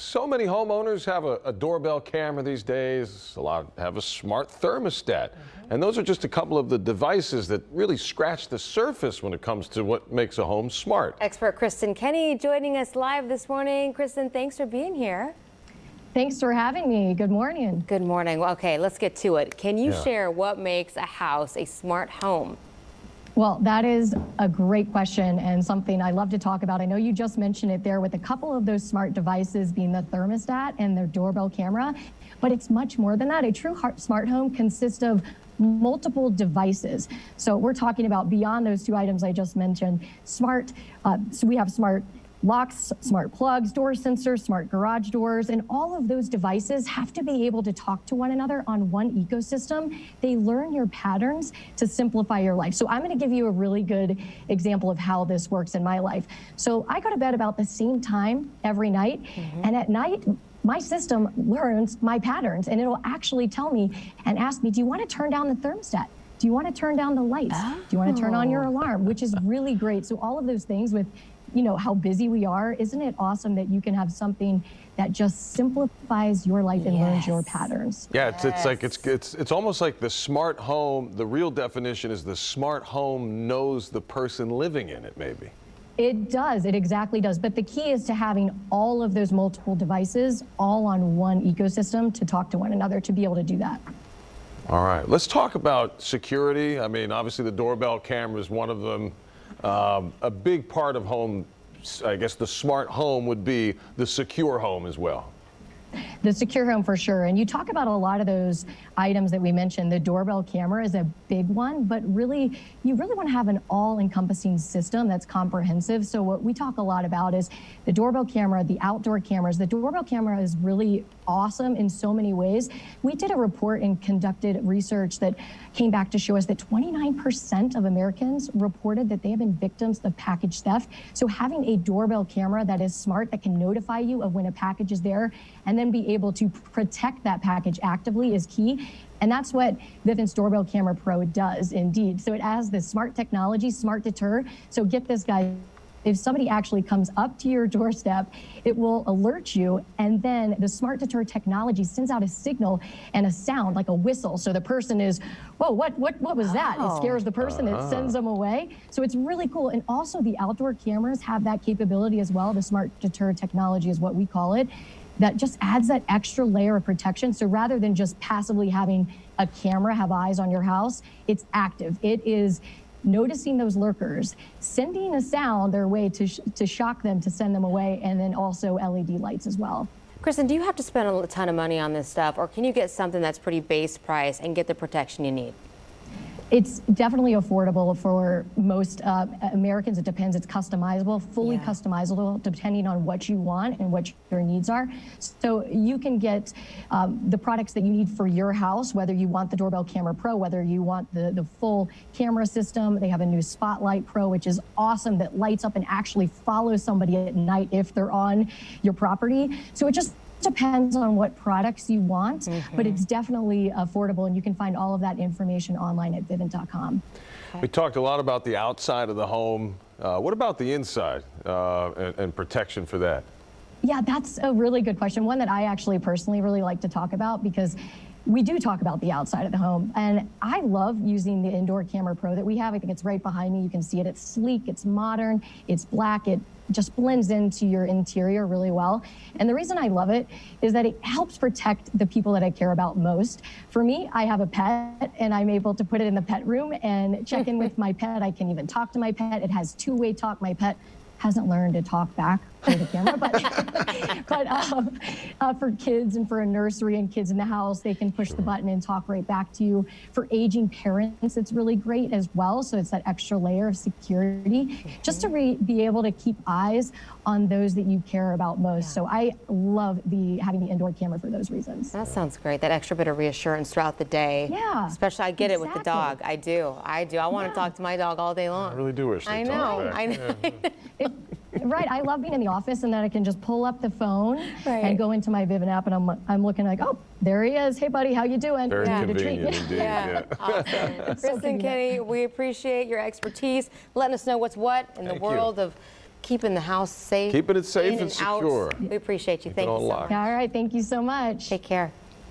So many homeowners have a doorbell camera these days. A lot have a smart thermostat. And those are just a couple of the devices that really scratch the surface when it comes to what makes a home smart. Expert Kristen Kenny joining us live this morning. Kristen, thanks for being here. Thanks for having me. Good morning. Good morning. Well, okay, let's get to it. Can you share what makes a house a smart home? Well, that is a great question and something I love to talk about. I know you just mentioned it there with a couple of those smart devices being the thermostat and their doorbell camera, but it's much more than that. A true smart home consists of multiple devices. So we're talking about beyond those two items I just mentioned, so we have smart locks, smart plugs, door sensors, smart garage doors, and all of those devices have to be able to talk to one another on one ecosystem. They learn your patterns to simplify your life. So I'm going to give you a really good example of how this works in my life. So I go to bed about the same time every night, and at night, my system learns my patterns, and it'll actually tell me and ask me, do you want to turn down the thermostat? Do you want to turn down the lights? Do you want to turn on your alarm? Which is really great. So all of those things with how busy we are, isn't it awesome that you can have something that just simplifies your life and learns your patterns? Yeah, it's almost like the smart home. The real definition is the smart home knows the person living in it, maybe. It does, it exactly does. But the key is to having all of those multiple devices all on one ecosystem to talk to one another to be able to do that. All right, let's talk about security. I mean, obviously the doorbell camera is one of them. A big part of home, I guess the smart home would be the secure home as well. The secure home for sure. And you talk about a lot of those items that we mentioned. The doorbell camera is a big one, but really, you really want to have an all-encompassing system that's comprehensive. So what we talk a lot about is the doorbell camera, the outdoor cameras. The doorbell camera is really awesome in so many ways. We did a report and conducted research that came back to show us that 29% of Americans reported that they have been victims of package theft. So having a doorbell camera that is smart, that can notify you of when a package is there, and then be able to protect that package actively is key. And that's what Vivint's Doorbell Camera Pro does indeed. So it has this smart technology, smart deter. So get this, guys. If somebody actually comes up to your doorstep, it will alert you, and then the smart deter technology sends out a signal and a sound like a whistle. So the person is, whoa, what was that? It scares the person, it sends them away. So it's really cool. And also the outdoor cameras have that capability as well. The smart deter technology is what we call it. That just adds that extra layer of protection. So rather than just passively having a camera have eyes on your house, it's active. It is noticing those lurkers, sending a sound their way to shock them, to send them away, and then also LED lights as well. Kristen, do you have to spend a ton of money on this stuff, or can you get something that's pretty base price and get the protection you need? It's definitely affordable for most Americans. It depends. It's customizable, fully customizable, depending on what you want and what your needs are. So you can get the products that you need for your house, whether you want the Doorbell Camera Pro, whether you want the full camera system. They have a new Spotlight Pro, which is awesome, that lights up and actually follows somebody at night if they're on your property. So it just depends on what products you want, but it's definitely affordable, and you can find all of that information online at Vivint.com. We talked a lot about the outside of the home. What about the inside and protection for that? Yeah, that's a really good question. One that I actually personally really like to talk about, because we do talk about the outside of the home. And I love using the Indoor Camera Pro that we have. I think it's right behind me. You can see it. It's sleek, it's modern, it's black. It just blends into your interior really well. And the reason I love it is that it helps protect the people that I care about most. For me, I have a pet, and I'm able to put it in the pet room and check in with my pet. I can even talk to my pet. It has two-way talk. My pet hasn't learned to talk back to the camera, but for kids and for a nursery and kids in the house, they can push the button and talk right back to you. For aging parents, it's really great as well. So it's that extra layer of security, just to be able to keep eyes on those that you care about most. So I love having the indoor camera for those reasons. That sounds great. That extra bit of reassurance throughout the day. Yeah. Especially, I get it with the dog. I do. I want to talk to my dog all day long. I really do wish they talked back. I know. Right, I love being in the office, and then I can just pull up the phone and go into my Vivint app, and I'm looking like, oh, there he is. Hey, buddy, how you doing? Very convenient indeed. Yeah. Awesome. Kristen Kenny, we appreciate your expertise, letting us know what's what in the world of keeping the house safe. Keeping it safe in and out. secure. We appreciate you. Keep it Thank you on so lock. much. All right, thank you so much. Take care.